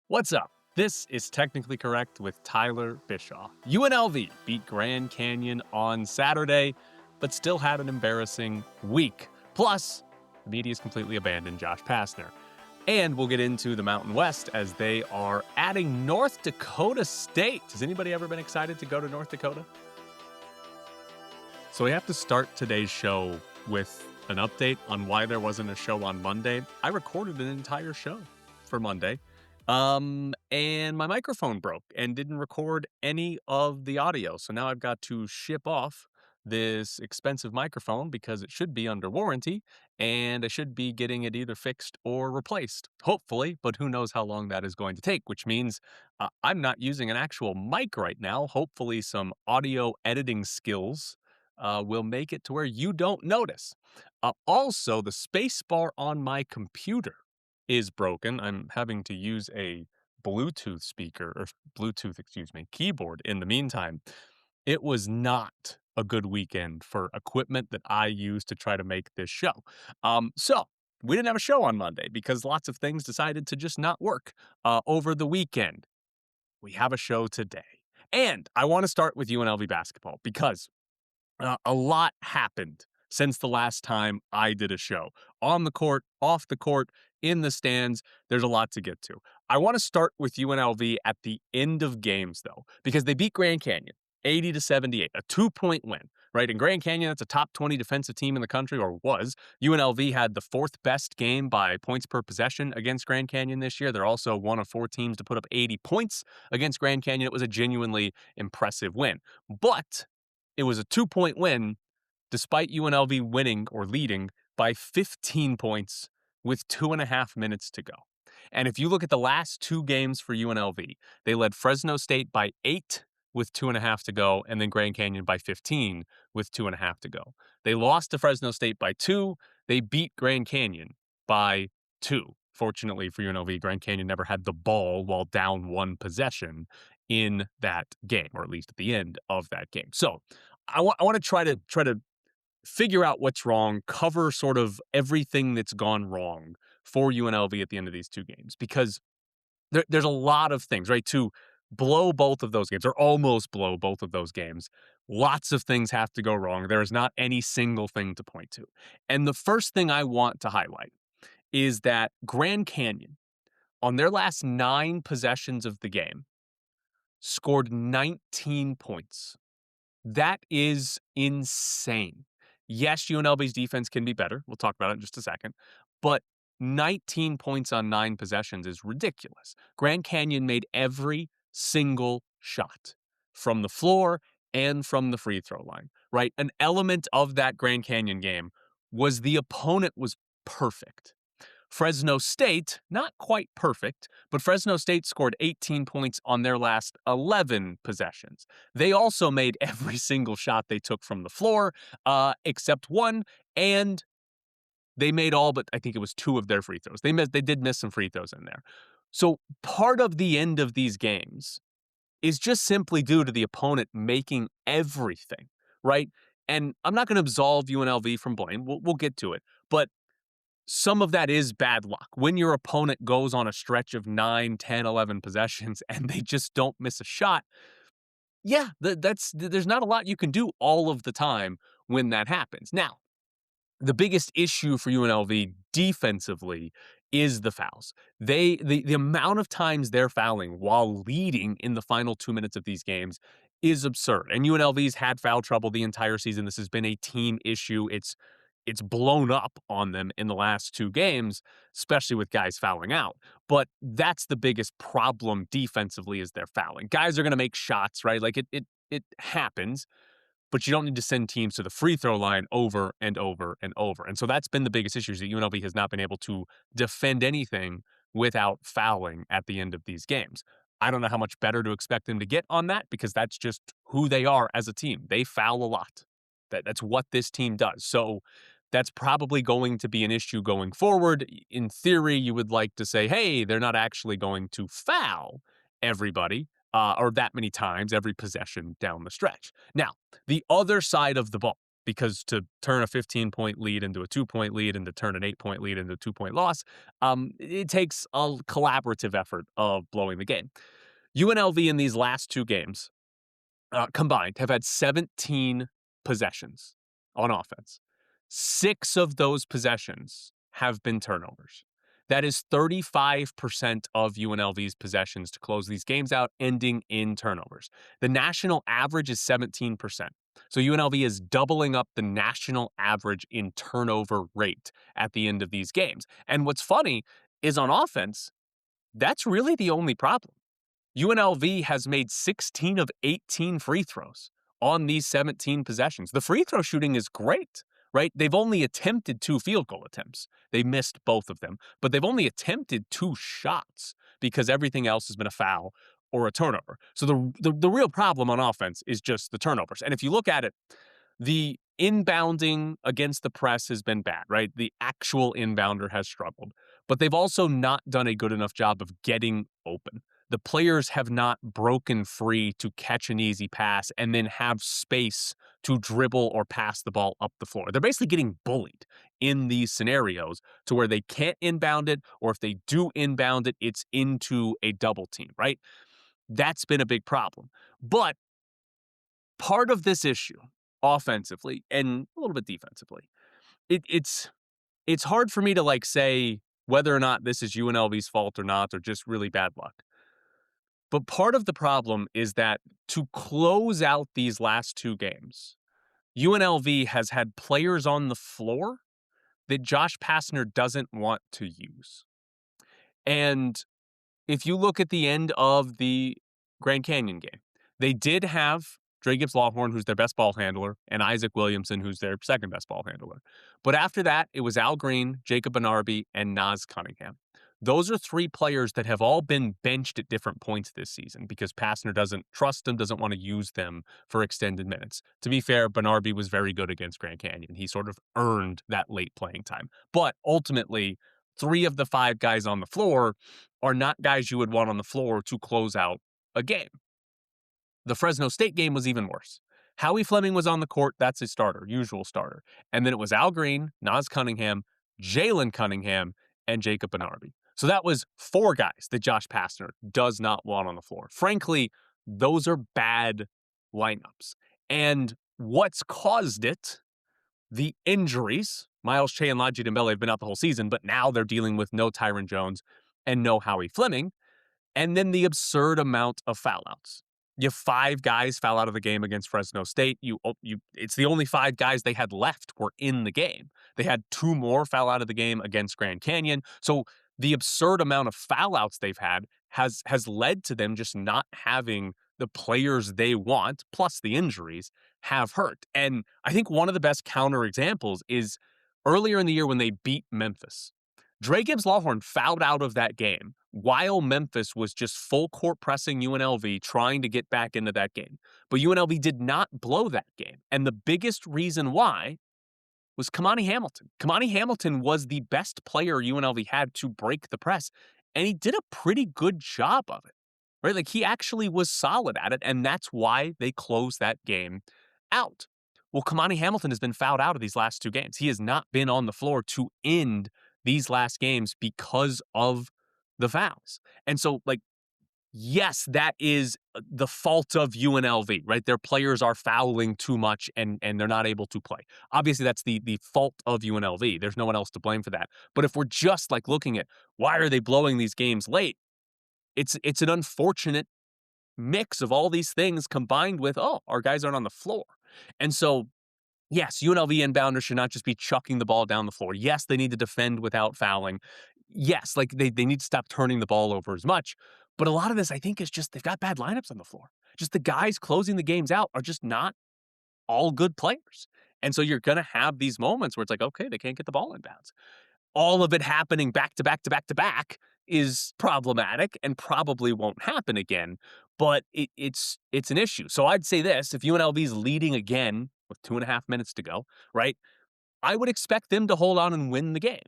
What's up? This is Technically Correct with Tyler Bischoff. UNLV beat Grand Canyon on Saturday, but still had an embarrassing week. Plus, the media's completely abandoned Josh Pastner. And we'll get into the Mountain West as they are adding North Dakota State. Has anybody ever been excited to go to North Dakota? So we have to start today's show with an update on why there wasn't a show on Monday. I recorded an entire show for Monday. And my microphone broke and didn't record any of the audio. So now I've got to ship off this expensive microphone because it should be under warranty and I should be getting it either fixed or replaced, hopefully, but who knows how long that is going to take, which means I'm not using an actual mic right now. Hopefully some audio editing skills will make it to where you don't notice. Also, the space bar on my computer is broken. I'm having to use a Bluetooth keyboard in the meantime. It was not a good weekend for equipment that I use to try to make this show. So we didn't have a show on Monday because lots of things decided to just not work over the weekend. We have a show today. And I want to start with UNLV basketball because a lot happened since the last time I did a show. On the court, off the court, in the stands, there's a lot to get to. I want to start with UNLV at the end of games, though, because they beat Grand Canyon 80-78, a 2-point win, right? In Grand Canyon, that's a top 20 defensive team in the country, or was. UNLV had the fourth best game by points per possession against Grand Canyon this year. They're also one of four teams to put up 80 points against Grand Canyon. It was a genuinely impressive win. But it was a 2-point win despite UNLV winning or leading by 15 points with 2.5 minutes to go. And if you look at the last two games for UNLV, they led Fresno State by 8 with 2.5 to go, and then Grand Canyon by 15 with 2.5 to go. They lost to Fresno State by 2. They beat Grand Canyon by 2. Fortunately for UNLV, Grand Canyon never had the ball while down one possession in that game, or at least at the end of that game. So I want to try to figure out what's wrong, cover sort of everything that's gone wrong for UNLV at the end of these two games, because there's a lot of things, right? To blow both of those games, or almost blow both of those games, lots of things have to go wrong. There is not any single thing to point to. And the first thing I want to highlight is that Grand Canyon, on their last 9 possessions of the game, scored 19 points. That is insane. Yes, UNLV's defense can be better. We'll talk about it in just a second. But 19 points on 9 possessions is ridiculous. Grand Canyon made every single shot from the floor and from the free throw line, right? An element of that Grand Canyon game was the opponent was perfect. Fresno State, not quite perfect, but Fresno State scored 18 points on their last 11 possessions. They also made every single shot they took from the floor, except one, and they made all but I think it was 2 of their free throws. They did miss some free throws in there. So part of the end of these games is just simply due to the opponent making everything, right? And I'm not going to absolve UNLV from blame. We'll get to it. But some of that is bad luck. When your opponent goes on a stretch of 9, 10, 11 possessions and they just don't miss a shot, yeah, there's not a lot you can do all of the time when that happens. Now, the biggest issue for UNLV defensively is the fouls. The amount of times they're fouling while leading in the final 2 minutes of these games is absurd. And UNLV's had foul trouble the entire season. This has been a team issue. It's blown up on them in the last 2 games, especially with guys fouling out. But that's the biggest problem defensively is they're fouling. Guys are going to make shots, right? Like it happens, but you don't need to send teams to the free throw line over and over and over. And so that's been the biggest issue is that UNLV has not been able to defend anything without fouling at the end of these games. I don't know how much better to expect them to get on that because that's just who they are as a team. They foul a lot. That's what this team does. So that's probably going to be an issue going forward. In theory, you would like to say, hey, they're not actually going to foul everybody or that many times every possession down the stretch. Now, the other side of the ball, because to turn a 15-point lead into a 2-point lead and to turn an 8-point lead into a 2-point loss, it takes a collaborative effort of blowing the game. UNLV in these last two games combined have had 17 possessions on offense. 6 of those possessions have been turnovers. That is 35% of UNLV's possessions to close these games out, ending in turnovers. The national average is 17%. So UNLV is doubling up the national average in turnover rate at the end of these games. And what's funny is on offense, that's really the only problem. UNLV has made 16 of 18 free throws on these 17 possessions. The free throw shooting is great, right? They've only attempted 2 field goal attempts. They missed both of them, but they've only attempted 2 shots because everything else has been a foul or a turnover. So the real problem on offense is just the turnovers. And if you look at it, the inbounding against the press has been bad, right? The actual inbounder has struggled, but they've also not done a good enough job of getting open. The players have not broken free to catch an easy pass and then have space to dribble or pass the ball up the floor. They're basically getting bullied in these scenarios to where they can't inbound it, or if they do inbound it, it's into a double team, right? That's been a big problem. But part of this issue, offensively and a little bit defensively, it's hard for me to say whether or not this is UNLV's fault or not, or just really bad luck. But part of the problem is that to close out these last two games, UNLV has had players on the floor that Josh Pastner doesn't want to use. And if you look at the end of the Grand Canyon game, they did have Dre Gibbs-Lawhorn, who's their best ball handler, and Isaac Williamson, who's their second best ball handler. But after that, it was Al Green, Jacob Benarby, and Naz Cunningham. Those are 3 players that have all been benched at different points this season because Pastner doesn't trust them, doesn't want to use them for extended minutes. To be fair, Benarby was very good against Grand Canyon. He sort of earned that late playing time. But ultimately, 3 of the 5 guys on the floor are not guys you would want on the floor to close out a game. The Fresno State game was even worse. Howie Fleming was on the court. That's his starter, usual starter. And then it was Al Green, Naz Cunningham, Jalen Cunningham, and Jacob Benarby. So that was 4 guys that Josh Pastner does not want on the floor. Frankly, those are bad lineups. And what's caused it? The injuries. Miles Che and Laji Dembele have been out the whole season, but now they're dealing with no Tyron Jones and no Howie Fleming. And then the absurd amount of foul outs. You have 5 guys foul out of the game against Fresno State. It's the only 5 guys they had left were in the game. They had 2 more foul out of the game against Grand Canyon. So the absurd amount of foul outs they've had has led to them just not having the players they want, plus the injuries, have hurt. And I think one of the best counter examples is earlier in the year when they beat Memphis. Dre Gibbs-Lawhorn fouled out of that game while Memphis was just full court pressing UNLV, trying to get back into that game. But UNLV did not blow that game. And the biggest reason why was Kamani Hamilton. Kamani Hamilton was the best player UNLV had to break the press, and he did a pretty good job of it, right? He actually was solid at it, and that's why they closed that game out. Well, Kamani Hamilton has been fouled out of these last 2 games. He has not been on the floor to end these last games because of the fouls. And so, yes, that is the fault of UNLV, right? Their players are fouling too much and they're not able to play. Obviously, that's the fault of UNLV. There's no one else to blame for that. But if we're just looking at why are they blowing these games late, it's an unfortunate mix of all these things combined with, our guys aren't on the floor. And so, yes, UNLV inbounders should not just be chucking the ball down the floor. Yes, they need to defend without fouling. Yes, they need to stop turning the ball over as much. But a lot of this, I think, is just they've got bad lineups on the floor. Just the guys closing the games out are just not all good players. And so you're going to have these moments where it's okay, they can't get the ball inbounds. All of it happening back to back to back to back is problematic and probably won't happen again. But it's an issue. So I'd say this, if UNLV is leading again with 2.5 minutes to go, right, I would expect them to hold on and win the game.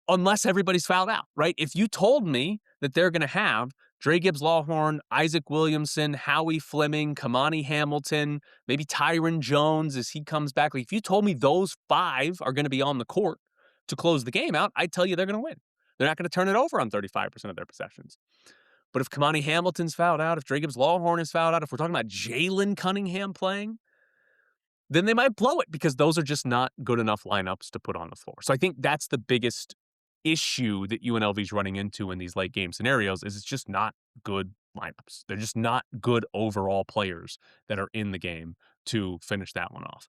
unless everybody's fouled out, right? If you told me that they're going to have Dre Gibbs-Lawhorn, Isaac Williamson, Howie Fleming, Kamani Hamilton, maybe Tyron Jones as he comes back. Like, if you told me those 5 are going to be on the court to close the game out, I'd tell you they're going to win. They're not going to turn it over on 35% of their possessions. But if Kamani Hamilton's fouled out, if Dre Gibbs-Lawhorn is fouled out, if we're talking about Jalen Cunningham playing, then they might blow it because those are just not good enough lineups to put on the floor. So I think that's the biggest issue that UNLV is running into in these late game scenarios is it's just not good lineups. They're just not good overall players that are in the game to finish that one off.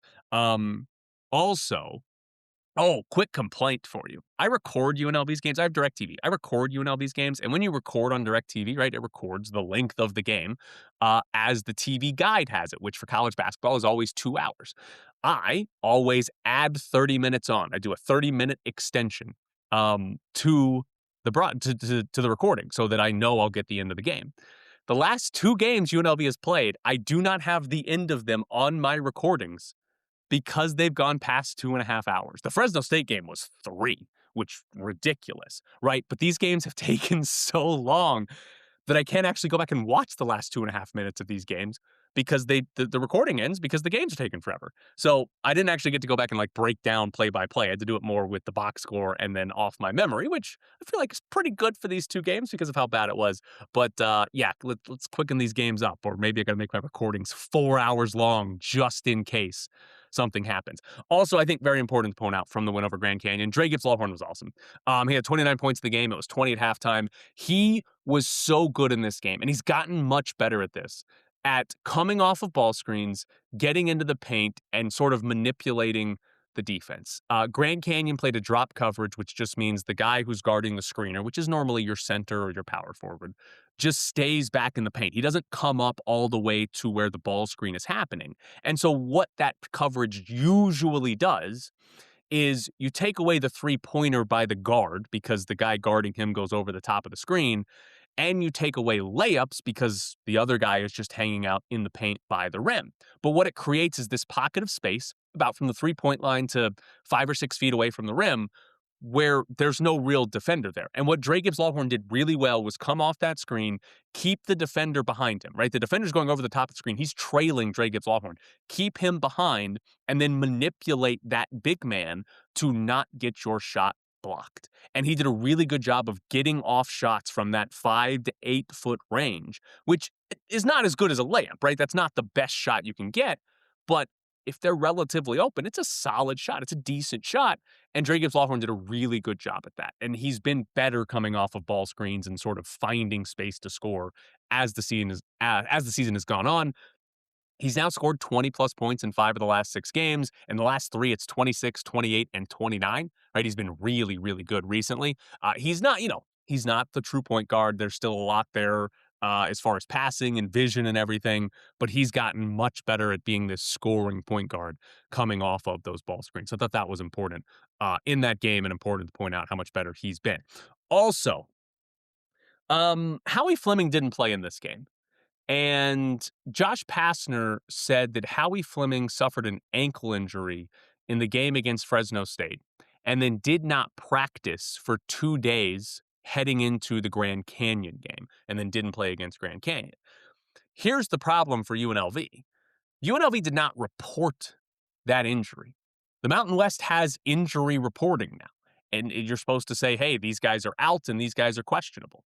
Also, quick complaint for you. I record UNLV's games. I have DirecTV. I record UNLV's games, and when you record on DirecTV, right, it records the length of the game as the TV guide has it, which for college basketball is always 2 hours. I always add 30 minutes on. I do a 30-minute extension to the recording so that I know I'll get the end of the game. The last 2 games UNLV has played, I do not have the end of them on my recordings because they've gone past 2.5 hours. The Fresno State game was 3, which ridiculous, right? But these games have taken so long that I can't actually go back and watch the last 2.5 minutes of these games because the recording ends because the games are taking forever. So I didn't actually get to go back and like break down play by play. I had to do it more with the box score and then off my memory, which I feel like is pretty good for these 2 games because of how bad it was. But yeah, let's quicken these games up, or maybe I got to make my recordings 4 hours long just in case something happens. Also, I think very important to point out from the win over Grand Canyon, Dre Gibbs-Lawhorn was awesome. He had 29 points in the game. It was 20 at halftime. He was so good in this game, and he's gotten much better at this, at coming off of ball screens, getting into the paint, and sort of manipulating the defense. Grand Canyon played a drop coverage, which just means the guy who's guarding the screener, which is normally your center or your power forward, just stays back in the paint. He doesn't come up all the way to where the ball screen is happening. And so what that coverage usually does is you take away the three-pointer by the guard because the guy guarding him goes over the top of the screen, and you take away layups because the other guy is just hanging out in the paint by the rim. But what it creates is this pocket of space about from the three-point line to 5 or 6 feet away from the rim where there's no real defender there. And what Dre Gibbs-Lawhorn did really well was come off that screen, keep the defender behind him, right? The defender's going over the top of the screen. He's trailing Dre Gibbs-Lawhorn. Keep him behind and then manipulate that big man to not get your shot blocked. And he did a really good job of getting off shots from that 5 to 8 foot range, which is not as good as a layup, right? That's not the best shot you can get, but if they're relatively open, it's a solid shot. It's a decent shot. And Dre Gibbs-Lawhorn did a really good job at that. And he's been better coming off of ball screens and sort of finding space to score as the season has gone on. He's now scored 20-plus points in 5 of the last 6 games. In the last 3, it's 26, 28, and 29, right? He's been really, really good recently. He's not the true point guard. There's still a lot there as far as passing and vision and everything, but he's gotten much better at being this scoring point guard coming off of those ball screens. So I thought that was important in that game and important to point out how much better he's been. Also, Howie Fleming didn't play in this game. And Josh Pastner said that Howie Fleming suffered an ankle injury in the game against Fresno State and then did not practice for 2 days heading into the Grand Canyon game and then didn't play against Grand Canyon. Here's the problem for UNLV. UNLV did not report that injury. The Mountain West has injury reporting now, and you're supposed to say, hey, these guys are out and these guys are questionable.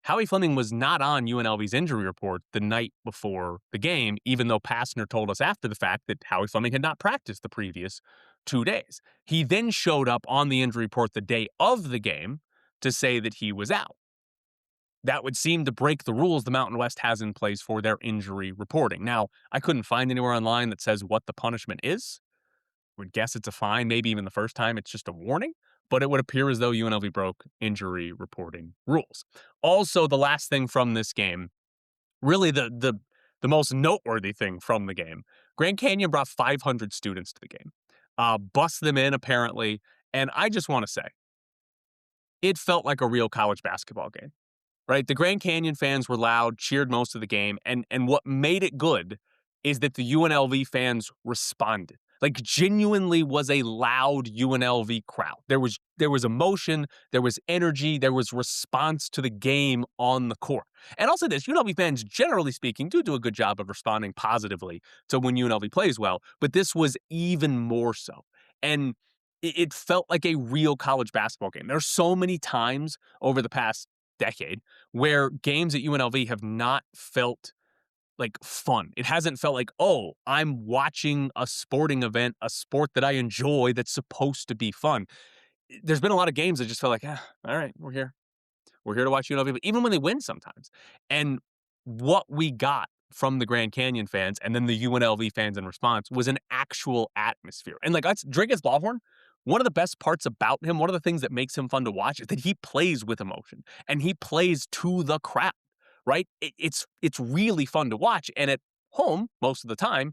Howie Fleming was not on UNLV's injury report the night before the game, even though Pastner told us after the fact that Howie Fleming had not practiced the previous 2 days. He then showed up on the injury report the day of the game to say that he was out. That would seem to break the rules the Mountain West has in place for their injury reporting. Now, I couldn't find anywhere online that says what the punishment is. I would guess it's a fine, maybe even the first time it's just a warning. But it would appear as though UNLV broke injury reporting rules. Also, the last thing from this game, really the most noteworthy thing from the game, Grand Canyon brought 500 students to the game, bussed them in apparently, and I just want to say, it felt like a real college basketball game, right? The Grand Canyon fans were loud, cheered most of the game, and what made it good is that the UNLV fans responded. Like, genuinely was a loud UNLV crowd. There was emotion, there was energy, there was response to the game on the court. And I'll say this, UNLV fans, generally speaking, do a good job of responding positively to when UNLV plays well, but this was even more so. And it felt like a real college basketball game. There's so many times over the past decade where games at UNLV have not felt like fun. It hasn't felt like, oh, I'm watching a sporting event, a sport that I enjoy that's supposed to be fun. There's been a lot of games that just felt like, all right, we're here. We're here to watch UNLV, but even when they win sometimes. And what we got from the Grand Canyon fans and then the UNLV fans in response was an actual atmosphere. And like Drake Lawhorn, one of the best parts about him, one of the things that makes him fun to watch is that he plays with emotion and he plays to the crowd, right? It's really fun to watch. And at home, most of the time,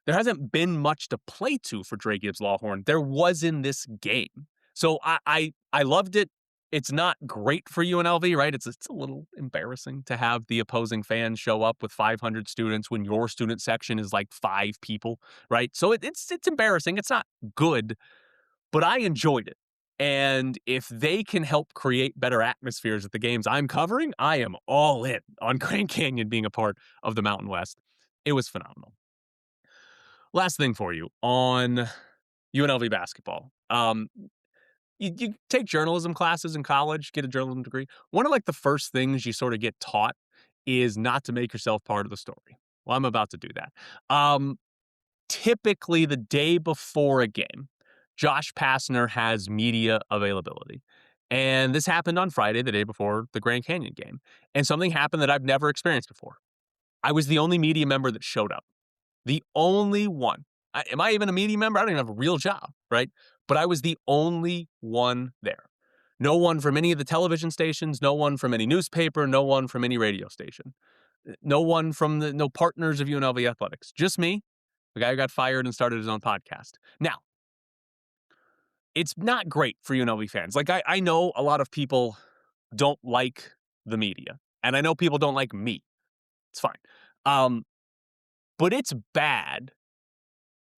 there hasn't been much to play to for Dre Gibbs Lawhorn. There was in this game. So I loved it. It's not great for UNLV, right? It's a little embarrassing to have the opposing fans show up with 500 students when your student section is like 5 people, right? So it's embarrassing. It's not good, but I enjoyed it. And if they can help create better atmospheres at the games I'm covering, I am all in on Grand Canyon being a part of the Mountain West. It was phenomenal. Last thing for you on UNLV basketball. You take journalism classes in college, get a journalism degree. One of like the first things you sort of get taught is not to make yourself part of the story. Well, I'm about to do that. Typically the day before a game, Josh Pastner has media availability. And this happened on Friday, the day before the Grand Canyon game. And something happened that I've never experienced before. I was the only media member that showed up. The only one. Am I even a media member? I don't even have a real job, right? But I was the only one there. No one from any of the television stations, no one from any newspaper, no one from any radio station. No one from no partners of UNLV athletics. Just me, the guy who got fired and started his own podcast. Now, it's not great for UNLV fans. Like, I know a lot of people don't like the media, and I know people don't like me. It's fine. But it's bad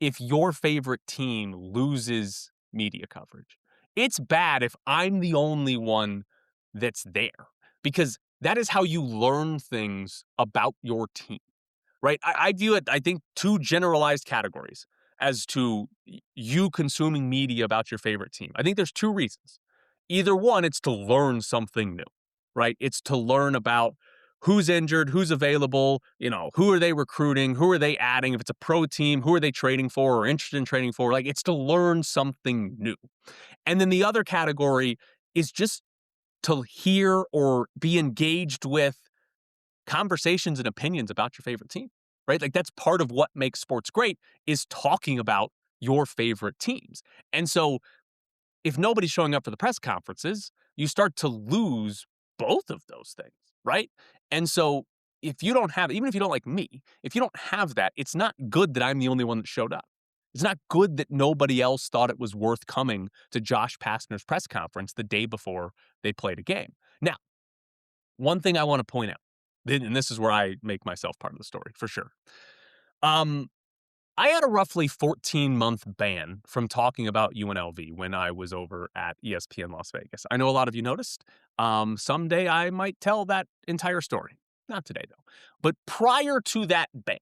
if your favorite team loses media coverage. It's bad if I'm the only one that's there, because that is how you learn things about your team, right? I view it, I think, 2 generalized categories as to you consuming media about your favorite team. I think there's 2 reasons. Either one, it's to learn something new, right? It's to learn about who's injured, who's available, who are they recruiting, who are they adding? If it's a pro team, who are they trading for or interested in trading for? Like, it's to learn something new. And then the other category is just to hear or be engaged with conversations and opinions about your favorite team, right? Like, that's part of what makes sports great, is talking about your favorite teams. And so if nobody's showing up for the press conferences, you start to lose both of those things, right? And so if you don't have, even if you don't like me, if you don't have that, it's not good that I'm the only one that showed up. It's not good that nobody else thought it was worth coming to Josh Pastner's press conference the day before they played a game. Now, one thing I want to point out, and this is where I make myself part of the story for sure. I had a roughly 14-month ban from talking about UNLV when I was over at ESPN Las Vegas. I know a lot of you noticed. Someday I might tell that entire story. Not today, though. But prior to that ban,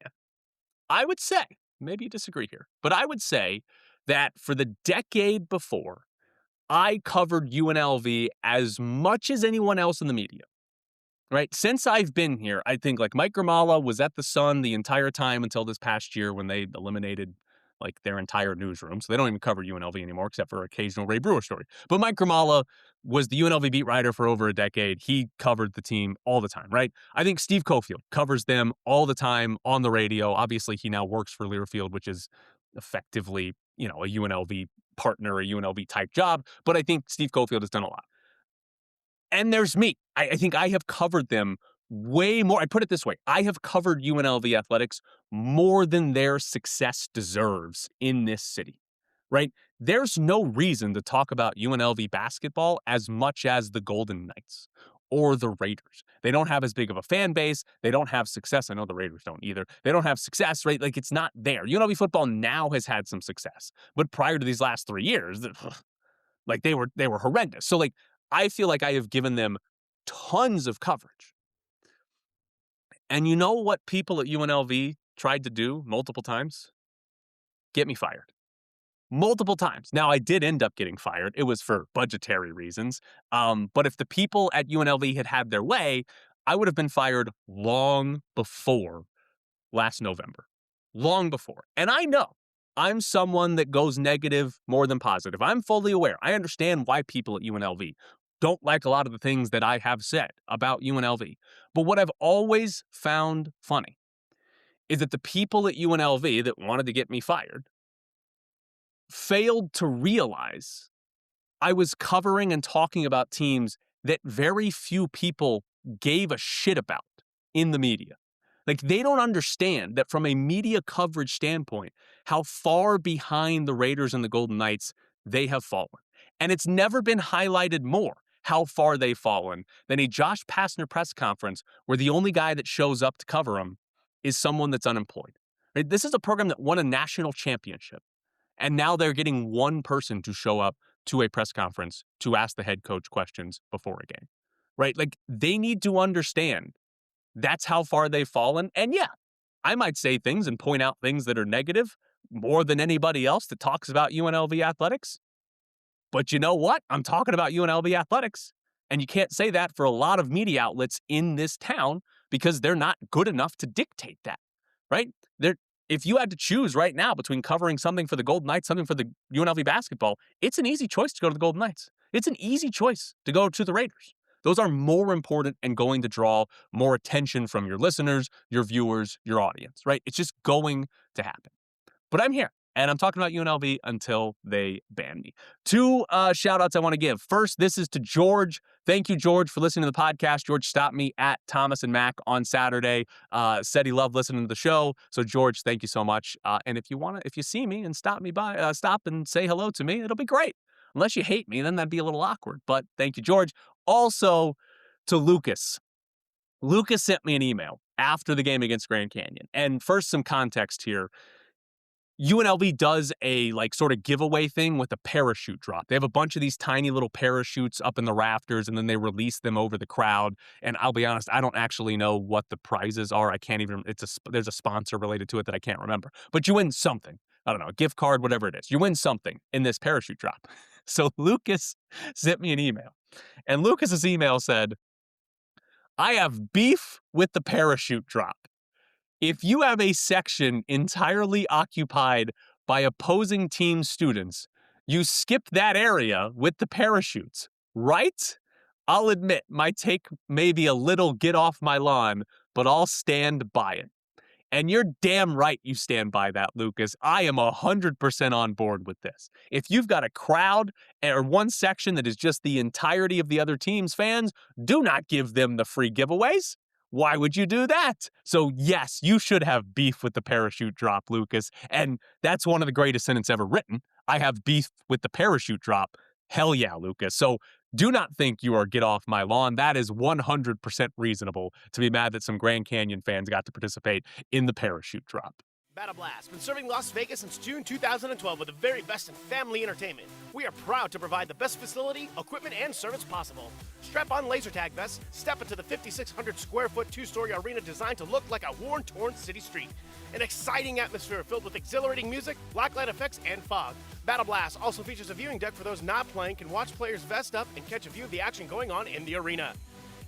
I would say, maybe you disagree here, but I would say that for the decade before, I covered UNLV as much as anyone else in the media. Right? Since I've been here, I think like Mike Grimala was at the Sun the entire time until this past year when they eliminated like their entire newsroom. So they don't even cover UNLV anymore except for occasional Ray Brewer story. But Mike Grimala was the UNLV beat writer for over a decade. He covered the team all the time, right? I think Steve Cofield covers them all the time on the radio. Obviously, he now works for Learfield, which is effectively, a UNLV partner, a UNLV type job. But I think Steve Cofield has done a lot. And there's me. I think I have covered them way more. I put it this way. I have covered UNLV athletics more than their success deserves in this city, right? There's no reason to talk about UNLV basketball as much as the Golden Knights or the Raiders. They don't have as big of a fan base. They don't have success. I know the Raiders don't either. They don't have success, right? Like, it's not there. UNLV football now has had some success, but prior to these last 3 years, like, they were horrendous. So, like, I feel like I have given them tons of coverage. And you know what people at UNLV tried to do multiple times? Get me fired. Multiple times. Now, I did end up getting fired. It was for budgetary reasons. But if the people at UNLV had had their way, I would have been fired long before last November. Long before. And I know I'm someone that goes negative more than positive. I'm fully aware. I understand why people at UNLV don't like a lot of the things that I have said about UNLV. But what I've always found funny is that the people at UNLV that wanted to get me fired failed to realize I was covering and talking about teams that very few people gave a shit about in the media. Like, they don't understand that from a media coverage standpoint, how far behind the Raiders and the Golden Knights they have fallen. And it's never been highlighted more how far they've fallen than a Josh Pastner press conference where the only guy that shows up to cover them is someone that's unemployed. Right? This is a program that won a national championship. And now they're getting one person to show up to a press conference to ask the head coach questions before a game, right? Like, they need to understand that's how far they've fallen. And yeah, I might say things and point out things that are negative more than anybody else that talks about UNLV athletics. But you know what? I'm talking about UNLV athletics. And you can't say that for a lot of media outlets in this town because they're not good enough to dictate that, right? If you had to choose right now between covering something for the Golden Knights, something for the UNLV basketball, it's an easy choice to go to the Golden Knights. It's an easy choice to go to the Raiders. Those are more important and going to draw more attention from your listeners, your viewers, your audience, right? It's just going to happen. But I'm here, and I'm talking about UNLV until they ban me. 2 shout-outs I want to give. First, this is to George. Thank you, George, for listening to the podcast. George stopped me at Thomas and Mac on Saturday, said he loved listening to the show. So, George, thank you so much. And if you see me and stop and say hello to me, it'll be great. Unless you hate me, then that'd be a little awkward. But thank you, George. Also, to Lucas. Lucas sent me an email after the game against Grand Canyon. And first, some context here. UNLV does a sort of giveaway thing with a parachute drop. They have a bunch of these tiny little parachutes up in the rafters, and then they release them over the crowd. And I'll be honest, I don't actually know what the prizes are. I can't even, there's a sponsor related to it that I can't remember. But you win something. I don't know, a gift card, whatever it is. You win something in this parachute drop. So Lucas sent me an email. And Lucas's email said, I have beef with the parachute drop. If you have a section entirely occupied by opposing team students, you skip that area with the parachutes, right? I'll admit my take may be a little get off my lawn, but I'll stand by it. And you're damn right you stand by that, Lucas. I am 100% on board with this. If you've got a crowd or one section that is just the entirety of the other team's fans, do not give them the free giveaways. Why would you do that? So yes, you should have beef with the parachute drop, Lucas. And that's one of the greatest sentences ever written. I have beef with the parachute drop. Hell yeah, Lucas. So do not think you are get off my lawn. That is 100% reasonable to be mad that some Grand Canyon fans got to participate in the parachute drop. Battle Blast, been serving Las Vegas since June 2012 with the very best in family entertainment. We are proud to provide the best facility, equipment, and service possible. Strap on laser tag vests, step into the 5,600 square foot 2-story arena designed to look like a worn, torn city street. An exciting atmosphere filled with exhilarating music, blacklight effects, and fog. Battle Blast also features a viewing deck for those not playing can watch players vest up and catch a view of the action going on in the arena.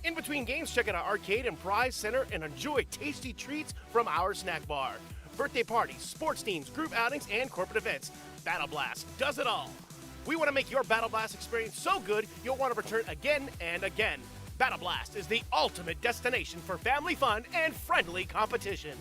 In between games, check out our arcade and prize center and enjoy tasty treats from our snack bar. Birthday parties, sports teams, group outings, and corporate events. Battle Blast does it all. We want to make your Battle Blast experience so good you'll want to return again and again. Battle Blast is the ultimate destination for family fun and friendly competition.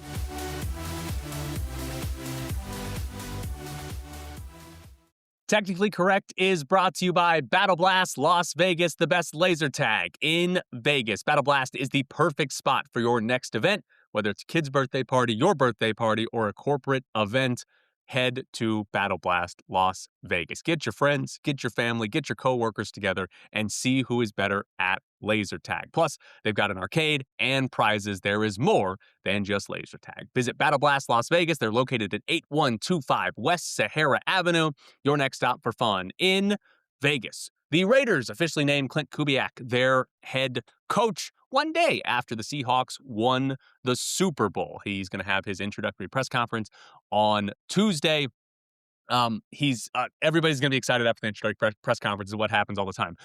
Technically Correct is brought to you by Battle Blast Las Vegas, the best laser tag in Vegas. Battle Blast is the perfect spot for your next event, whether it's a kid's birthday party, your birthday party, or a corporate event. head to Battle Blast Las Vegas. Get your friends, get your family, get your coworkers together and see who is better at laser tag. Plus, they've got an arcade and prizes. There is more than just laser tag. Visit Battle Blast Las Vegas. They're located at 8125 West Sahara Avenue. Your next stop for fun in Vegas. The Raiders officially named Klint Kubiak their head coach one day after the Seahawks won the Super Bowl. He's going to have his introductory press conference on Tuesday. He's everybody's going to be excited after the introductory press conference is what happens all the time.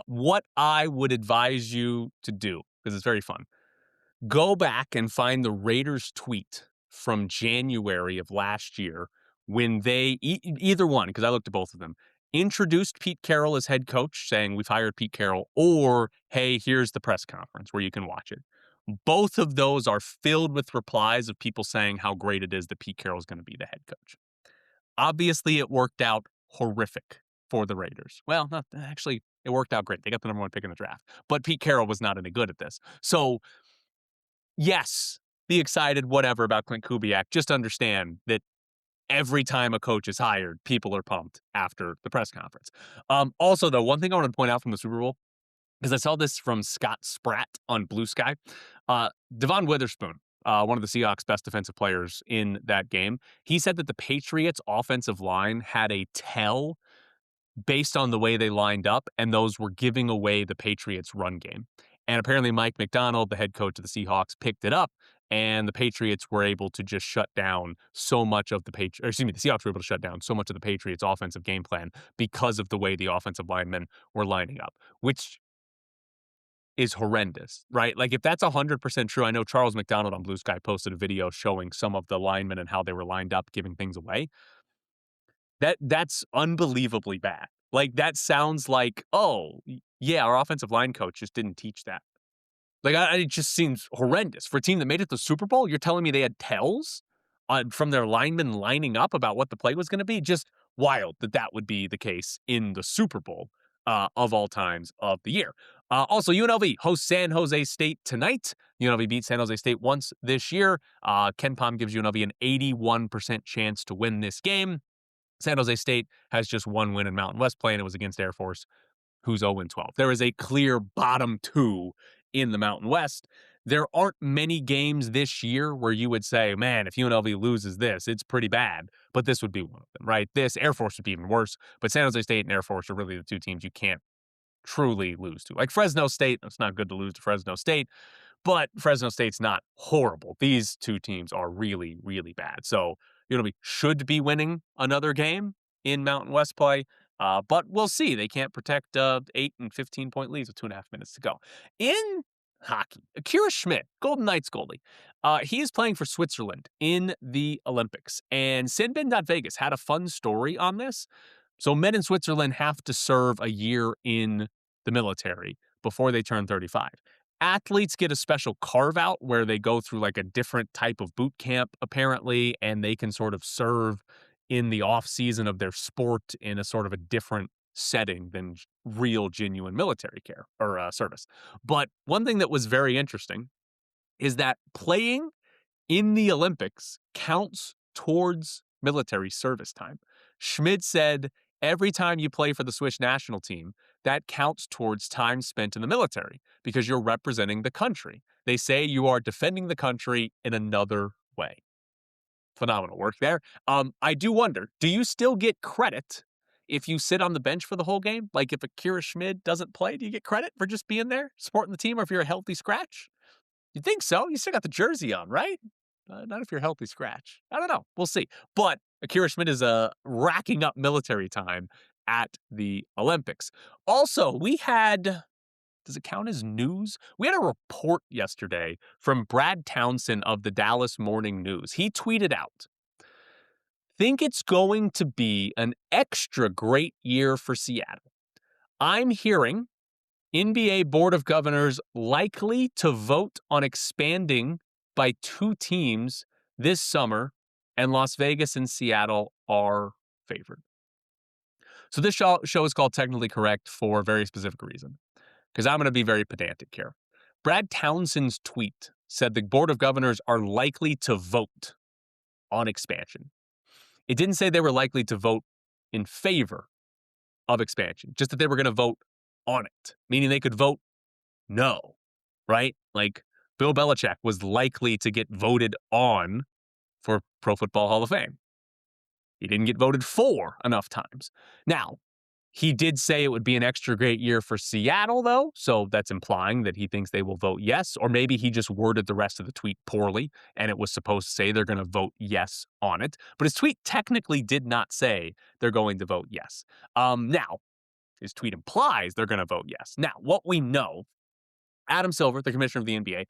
What I would advise you to do, because it's very fun, go back and find the Raiders tweet from January of last year when they, either one, because I looked at both of them, introduced Pete Carroll as head coach, saying, "We've hired Pete Carroll," or, "Hey, here's the press conference where you can watch it." Both of those are filled with replies of people saying how great it is that Pete Carroll is going to be the head coach. Obviously, it worked out horrific for the Raiders. Well, not actually, it worked out great. They got the number one pick in the draft, but Pete Carroll was not any good at this. So, yes, be excited, whatever, about Klint Kubiak. Just understand that every time a coach is hired, people are pumped after the press conference. Also, though, one thing I want to point out from the Super Bowl, because I saw this from Scott Spratt on Blue Sky, Devon Witherspoon, one of the Seahawks' best defensive players in that game, he said that the Patriots' offensive line had a tell based on the way they lined up, and those were giving away the Patriots' run game. And apparently Mike McDonald, the head coach of the Seahawks, picked it up, and the Patriots were able to just shut down so much of the Seahawks were able to shut down so much of the Patriots' offensive game plan because of the way the offensive linemen were lining up, which is horrendous, right? Like, if that's 100% true, I know Charles McDonald on Blue Sky posted a video showing some of the linemen and how they were lined up, giving things away. That's unbelievably bad. Like, that sounds like, oh, yeah, our offensive line coach just didn't teach that. Like, it just seems horrendous. For a team that made it to the Super Bowl, you're telling me they had tells from their linemen lining up about what the play was going to be? Just wild that that would be the case in the Super Bowl of all times of the year. Also, UNLV hosts San Jose State tonight. UNLV beat San Jose State once this year. Ken Pom gives UNLV an 81% chance to win this game. San Jose State has just one win in Mountain West play, and it was against Air Force, who's 0-12. There is a clear bottom two in the Mountain West. There aren't many games this year where you would say, man, if UNLV loses this, it's pretty bad. But this would be one of them, right? This, Air Force would be even worse. But San Jose State and Air Force are really the two teams you can't truly lose to. Like Fresno State, it's not good to lose to Fresno State, but Fresno State's not horrible. These two teams are really, really bad. So UNLV should be winning another game in Mountain West play. But we'll see. They can't protect 8 and 15-point leads with 2.5 minutes to go. In hockey, Akira Schmidt, Golden Knights goalie, he is playing for Switzerland in the Olympics. And Sinbin.Vegas had a fun story on this. So men in Switzerland have to serve a year in the military before they turn 35. Athletes get a special carve out where they go through like a different type of boot camp, apparently, and they can sort of serve in the off season of their sport in a sort of a different setting than real, genuine military care or service. But one thing that was very interesting is that playing in the Olympics counts towards military service time. Schmidt said every time you play for the Swiss national team, that counts towards time spent in the military because you're representing the country. They say you are defending the country in another way. Phenomenal work there. I do wonder, do you still get credit if you sit on the bench for the whole game? Like if Akira Schmid doesn't play, do you get credit for just being there, supporting the team, or if you're a healthy scratch? You think so? You still got the jersey on, right? Not if you're a healthy scratch. I don't know. We'll see. But Akira Schmid is racking up military time at the Olympics. Also, we had, does it count as news? We had a report yesterday from Brad Townsend of the Dallas Morning News. He tweeted out, think it's going to be an extra great year for Seattle. I'm hearing NBA Board of Governors likely to vote on expanding by 2 teams this summer, and Las Vegas and Seattle are favored. So this show is called Technically Correct for a very specific reason, because I'm going to be very pedantic here. Brad Townsend's tweet said the Board of Governors are likely to vote on expansion. It didn't say they were likely to vote in favor of expansion, just that they were going to vote on it, meaning they could vote no, right? Like Bill Belichick was likely to get voted on for Pro Football Hall of Fame. He didn't get voted for enough times. Now, he did say it would be an extra great year for Seattle, though, so that's implying that he thinks they will vote yes, or maybe he just worded the rest of the tweet poorly, and it was supposed to say they're going to vote yes on it. But his tweet technically did not say they're going to vote yes. Now, his tweet implies they're going to vote yes. Now, what we know, Adam Silver, the commissioner of the NBA,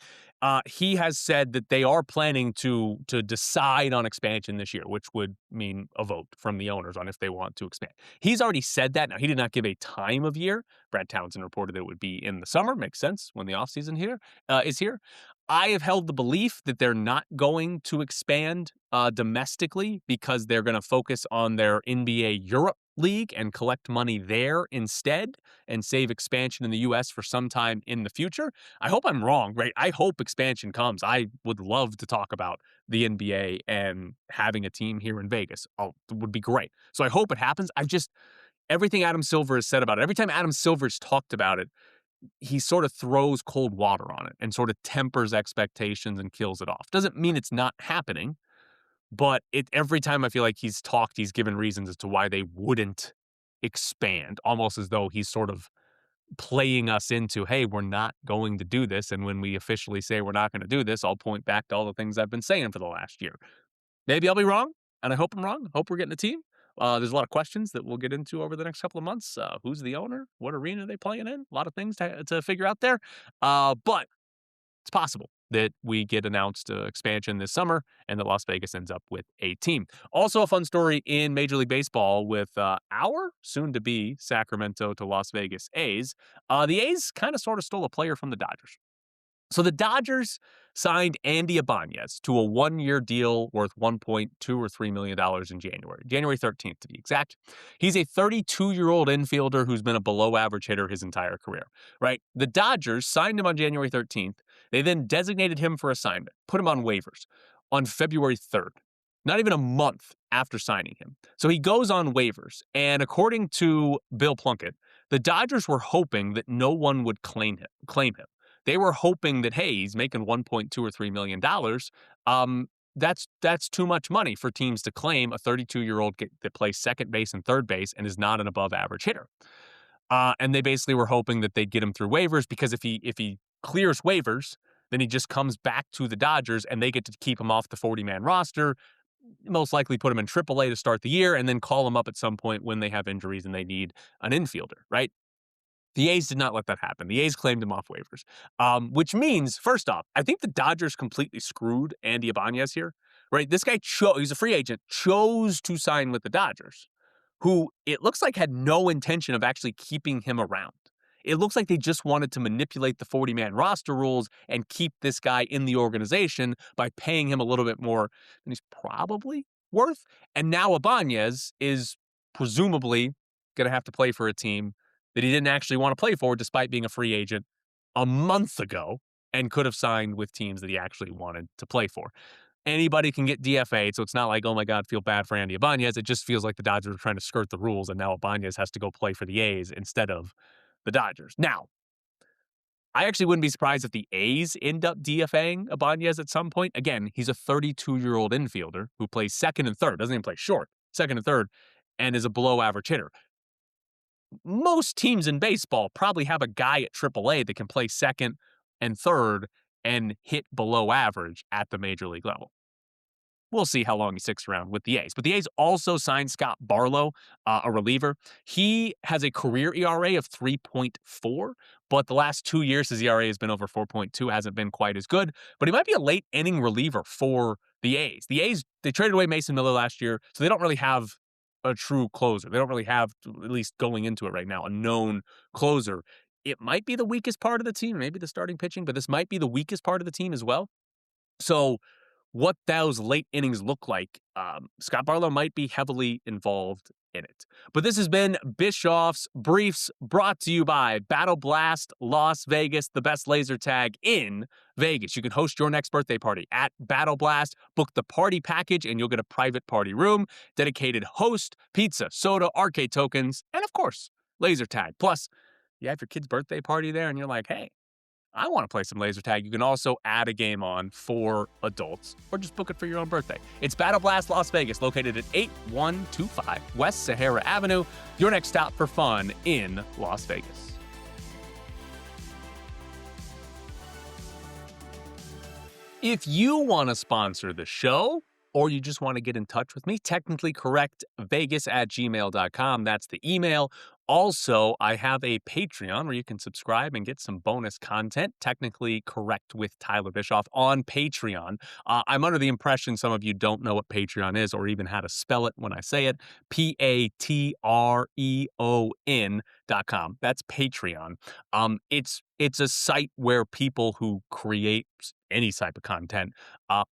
he has said that they are planning to decide on expansion this year, which would mean a vote from the owners on if they want to expand. He's already said that. Now, he did not give a time of year. Brad Townsend reported that it would be in the summer. Makes sense when the offseason is here. I have held the belief that they're not going to expand domestically because they're going to focus on their NBA Europe League and collect money there instead and save expansion in the U.S. for some time in the future. I hope I'm wrong, right? I hope expansion comes. I would love to talk about the NBA and having a team here in Vegas. It would be great. So I hope it happens. Everything Adam Silver has said about it, every time Adam Silver's talked about it, he sort of throws cold water on it and sort of tempers expectations and kills it off. Doesn't mean it's not happening, but every time I feel like he's talked, he's given reasons as to why they wouldn't expand, almost as though he's sort of playing us into, hey, we're not going to do this. And when we officially say we're not going to do this, I'll point back to all the things I've been saying for the last year. Maybe I'll be wrong, and I hope I'm wrong. Hope we're getting a team. There's a lot of questions that we'll get into over the next couple of months. Who's the owner? What arena are they playing in? A lot of things to figure out there. But it's possible that we get announced expansion this summer and that Las Vegas ends up with a team. Also, a fun story in Major League Baseball with our soon-to-be Sacramento to Las Vegas A's. The A's kind of sort of stole a player from the Dodgers. So the Dodgers signed Andy Ibanez to a one-year deal worth $1.2 or $3 million in January 13th to be exact. He's a 32-year-old infielder who's been a below-average hitter his entire career, right? The Dodgers signed him on January 13th. They then designated him for assignment, put him on waivers on February 3rd, not even a month after signing him. So he goes on waivers, and according to Bill Plunkett, the Dodgers were hoping that no one would claim him. They were hoping that, hey, he's making $1.2 or $3 million. That's too much money for teams to claim a 32-year-old that plays second base and third base and is not an above-average hitter. And they basically were hoping that they'd get him through waivers because if he clears waivers, then he just comes back to the Dodgers and they get to keep him off the 40-man roster, most likely put him in AAA to start the year, and then call him up at some point when they have injuries and they need an infielder, right? The A's did not let that happen. The A's claimed him off waivers, which means, first off, I think the Dodgers completely screwed Andy Ibanez here, right? This guy, he's a free agent, chose to sign with the Dodgers, who it looks like had no intention of actually keeping him around. It looks like they just wanted to manipulate the 40-man roster rules and keep this guy in the organization by paying him a little bit more than he's probably worth. And now Ibanez is presumably going to have to play for a team that he didn't actually want to play for despite being a free agent a month ago and could have signed with teams that he actually wanted to play for. Anybody can get DFA'd, so it's not like, oh my God, feel bad for Andy Ibanez. It just feels like the Dodgers are trying to skirt the rules, and now Ibanez has to go play for the A's instead of the Dodgers. Now, I actually wouldn't be surprised if the A's end up DFAing Ibanez at some point. Again, he's a 32-year-old infielder who plays second and third, doesn't even play short, second and third, and is a below-average hitter. Most teams in baseball probably have a guy at AAA that can play second and third and hit below average at the major league level. We'll see how long he sticks around with the A's. But the A's also signed Scott Barlow, a reliever. He has a career ERA of 3.4, but the last 2 years his ERA has been over 4.2, hasn't been quite as good. But he might be a late inning reliever for the A's. The A's, they traded away Mason Miller last year, so they don't really have a true closer. They don't really have, at least going into it right now, a known closer. It might be the weakest part of the team, maybe the starting pitching, but this might be the weakest part of the team as well. So what those late innings look like. Scott Barlow might be heavily involved in it. But this has been Bischoff's Briefs, brought to you by Battle Blast Las Vegas, the best laser tag in Vegas. You can host your next birthday party at Battle Blast. Book the party package and you'll get a private party room, dedicated host, pizza, soda, arcade tokens, and of course, laser tag. Plus, you have your kid's birthday party there and you're like, hey, I want to play some laser tag. You can also add a game on for adults or just book it for your own birthday. It's Battle Blast Las Vegas, located at 8125 West Sahara Avenue, your next stop for fun in Las Vegas. If you want to sponsor the show, or you just want to get in touch with me, technicallycorrectvegas@gmail.com. That's the email. Also, I have a Patreon where you can subscribe and get some bonus content. Technically Correct with Tyler Bischoff on Patreon. I'm under the impression some of you don't know what Patreon is or even how to spell it when I say it. Patreon.com. That's Patreon. It's a site where people who create any type of content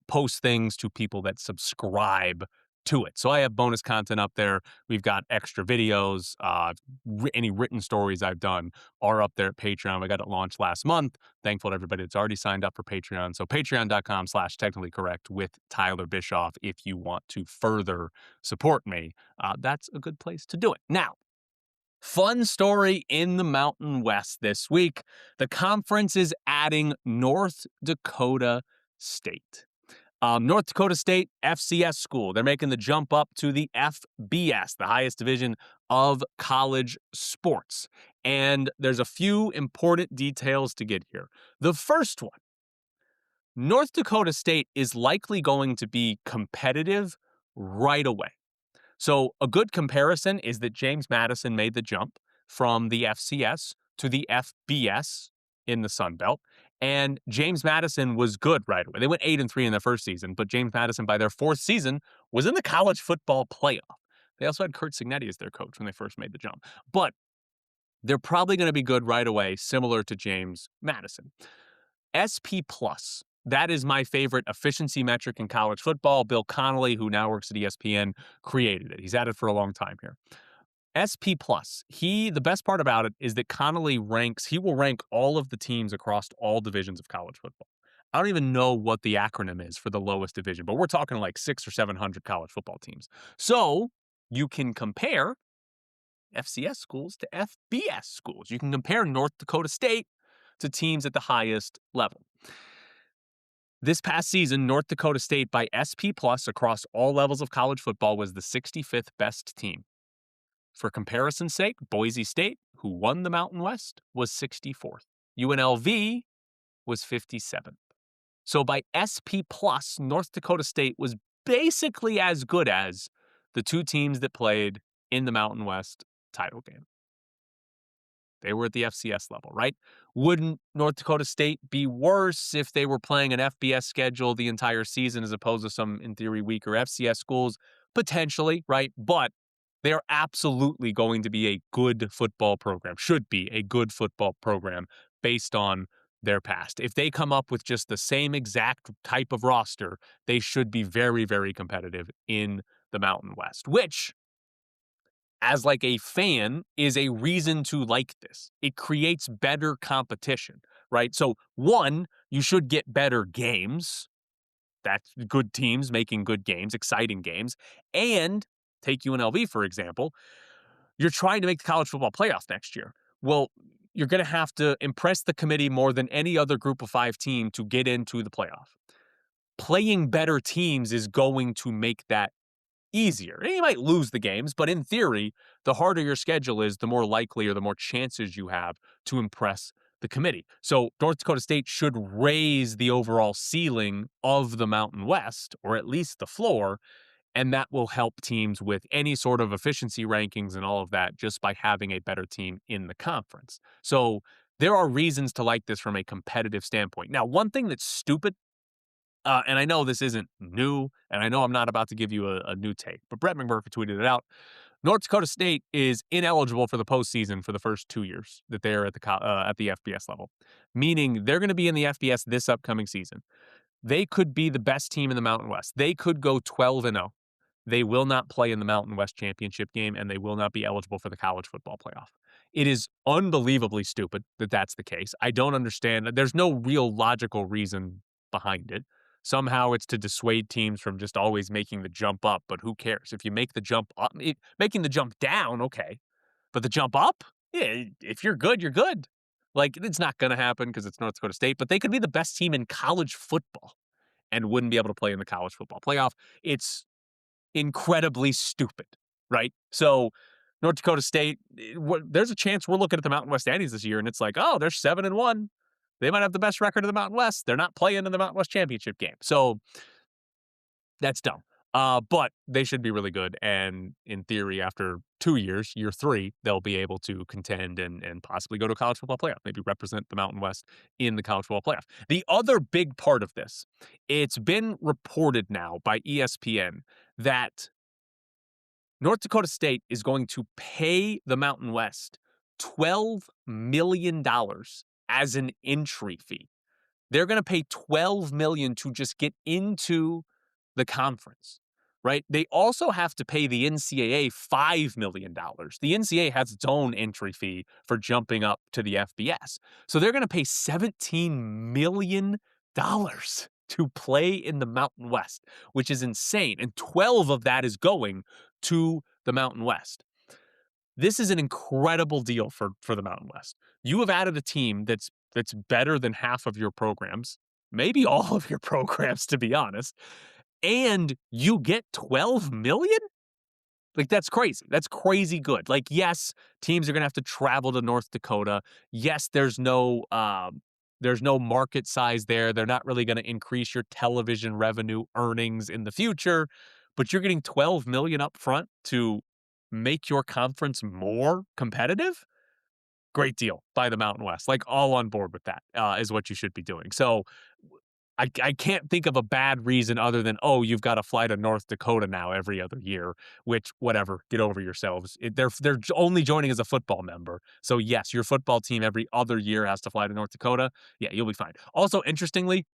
post things to people that subscribe to it. So I have bonus content up there. We've got extra videos. Any written stories I've done are up there at Patreon. We got it launched last month. Thankful to everybody that's already signed up for Patreon. So patreon.com/technicallycorrect with Tyler Bischoff. If you want to further support me, that's a good place to do it. Now, fun story in the Mountain West this week. The conference is adding North Dakota State. North Dakota State FCS school. They're making the jump up to the FBS, the highest division of college sports. And there's a few important details to get here. The first one, North Dakota State is likely going to be competitive right away. So a good comparison is that James Madison made the jump from the FCS to the FBS in the Sun Belt. And James Madison was good right away. They went 8-3 in their first season, but James Madison, by their fourth season, was in the college football playoff. They also had Kurt Cignetti as their coach when they first made the jump. But they're probably going to be good right away, similar to James Madison. SP Plus. That is my favorite efficiency metric in college football. Bill Connolly, who now works at ESPN, created it. He's had it for a long time here. SP Plus, the best part about it is that Connolly will rank all of the teams across all divisions of college football. I don't even know what the acronym is for the lowest division, but we're talking like 600 or 700 college football teams. So you can compare FCS schools to FBS schools. You can compare North Dakota State to teams at the highest level. This past season, North Dakota State by SP Plus across all levels of college football was the 65th best team. For comparison's sake, Boise State, who won the Mountain West, was 64th. UNLV was 57th. So by SP Plus, North Dakota State was basically as good as the two teams that played in the Mountain West title game. They were at the FCS level, right? Wouldn't North Dakota State be worse if they were playing an FBS schedule the entire season as opposed to some, in theory, weaker FCS schools? Potentially, right? But they are absolutely going to be a good football program, should be a good football program based on their past. If they come up with just the same exact type of roster, they should be very, very competitive in the Mountain West, which, as like a fan, is a reason to like this. It creates better competition, right? So one, you should get better games. That's good teams making good games, exciting games. And take UNLV, for example, you're trying to make the college football playoff next year. Well, you're going to have to impress the committee more than any other group of 5 team to get into the playoff. Playing better teams is going to make that easier. And you might lose the games, but in theory, the harder your schedule is, the more likely or the more chances you have to impress the committee. So North Dakota State should raise the overall ceiling of the Mountain West, or at least the floor, and that will help teams with any sort of efficiency rankings and all of that just by having a better team in the conference. So there are reasons to like this from a competitive standpoint. Now, one thing that's stupid, and I know this isn't new, and I know I'm not about to give you a new take, but Brett McMurphy tweeted it out. North Dakota State is ineligible for the postseason for the first 2 years that they're at the FBS level, meaning they're going to be in the FBS this upcoming season. They could be the best team in the Mountain West. They could go 12-0. They will not play in the Mountain West championship game, and they will not be eligible for the college football playoff. It is unbelievably stupid that that's the case. I don't understand. There's no real logical reason behind it. Somehow it's to dissuade teams from just always making the jump up, but who cares? If you make the jump up, making the jump down, okay. But the jump up, yeah, if you're good, you're good. Like, it's not going to happen because it's North Dakota State, but they could be the best team in college football and wouldn't be able to play in the college football playoff. It's incredibly stupid, right? So North Dakota State, there's a chance we're looking at the Mountain West standings this year, and it's like, oh, they're 7-1. They might have the best record of the Mountain West. They're not playing in the Mountain West championship game. So that's dumb. But they should be really good. And in theory, after 2 years, year 3, they'll be able to contend and possibly go to a college football playoff, maybe represent the Mountain West in the college football playoff. The other big part of this, it's been reported now by ESPN that North Dakota State is going to pay the Mountain West $12 million as an entry fee. They're going to pay $12 million to just get into the conference, right? They also have to pay the NCAA $5 million. The NCAA has its own entry fee for jumping up to the FBS. So they're going to pay $17 million to play in the Mountain West, which is insane. And 12 of that is going to the Mountain West. This is an incredible deal for the Mountain West. You have added a team that's better than half of your programs, maybe all of your programs, to be honest, and you get 12 million? Like, that's crazy. That's crazy good. Like, yes, teams are going to have to travel to North Dakota. Yes, there's no market size there. They're not really going to increase your television revenue earnings in the future, but you're getting 12 million up front to make your conference more competitive. Great deal by the Mountain West. Like, all on board with that is what you should be doing. So I can't think of a bad reason other than, oh, you've got to fly to North Dakota now every other year, which, whatever, get over yourselves. They're only joining as a football member. So yes, your football team every other year has to fly to North Dakota. Yeah, you'll be fine. Also, interestingly,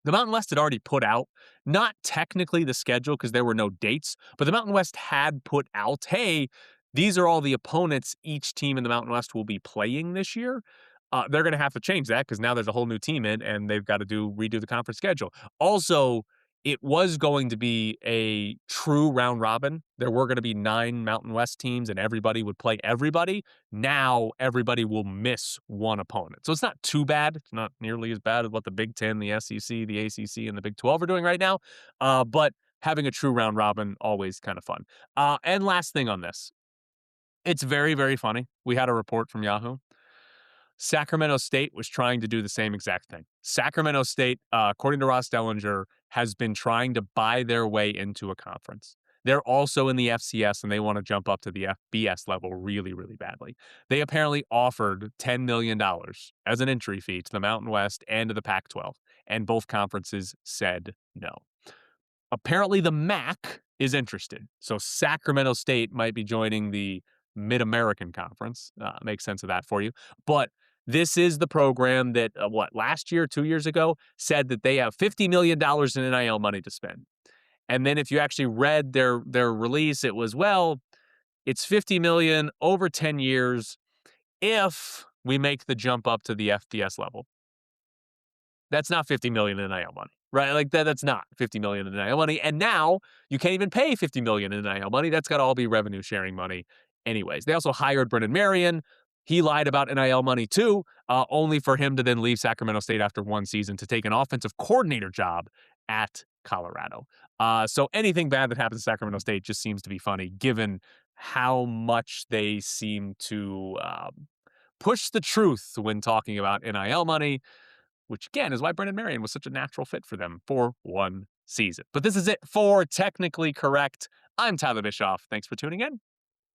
the Mountain West had already put out, not technically the schedule because there were no dates, but the Mountain West had put out, hey, these are all the opponents each team in the Mountain West will be playing this year. They're going to have to change that because now there's a whole new team in and they've got to redo the conference schedule. Also, it was going to be a true round robin. There were going to be 9 Mountain West teams and everybody would play everybody. Now everybody will miss one opponent. So it's not too bad. It's not nearly as bad as what the Big Ten, the SEC, the ACC, and the Big 12 are doing right now. But having a true round robin, always kind of fun. And last thing on this, it's very, very funny. We had a report from Yahoo. Sacramento State was trying to do the same exact thing. Sacramento State, according to Ross Dellinger, has been trying to buy their way into a conference. They're also in the FCS, and they want to jump up to the FBS level really, really badly. They apparently offered $10 million as an entry fee to the Mountain West and to the Pac-12, and both conferences said no. Apparently, the MAC is interested. So Sacramento State might be joining the Mid-American Conference. Makes sense of that for you. But this is the program that, last year, 2 years ago, said that they have $50 million in NIL money to spend. And then if you actually read their release, it was, well, it's $50 million over 10 years if we make the jump up to the FBS level. That's not $50 million in NIL money, right? Like that's not $50 million in NIL money. And now you can't even pay $50 million in NIL money. That's got to all be revenue sharing money anyways. They also hired Brendan Marion. He lied about NIL money too, only for him to then leave Sacramento State after one season to take an offensive coordinator job at Colorado. So anything bad that happens to Sacramento State just seems to be funny, given how much they seem to push the truth when talking about NIL money, which again is why Brendan Marion was such a natural fit for them for one season. But this is it for Technically Correct. I'm Tyler Bischoff. Thanks for tuning in.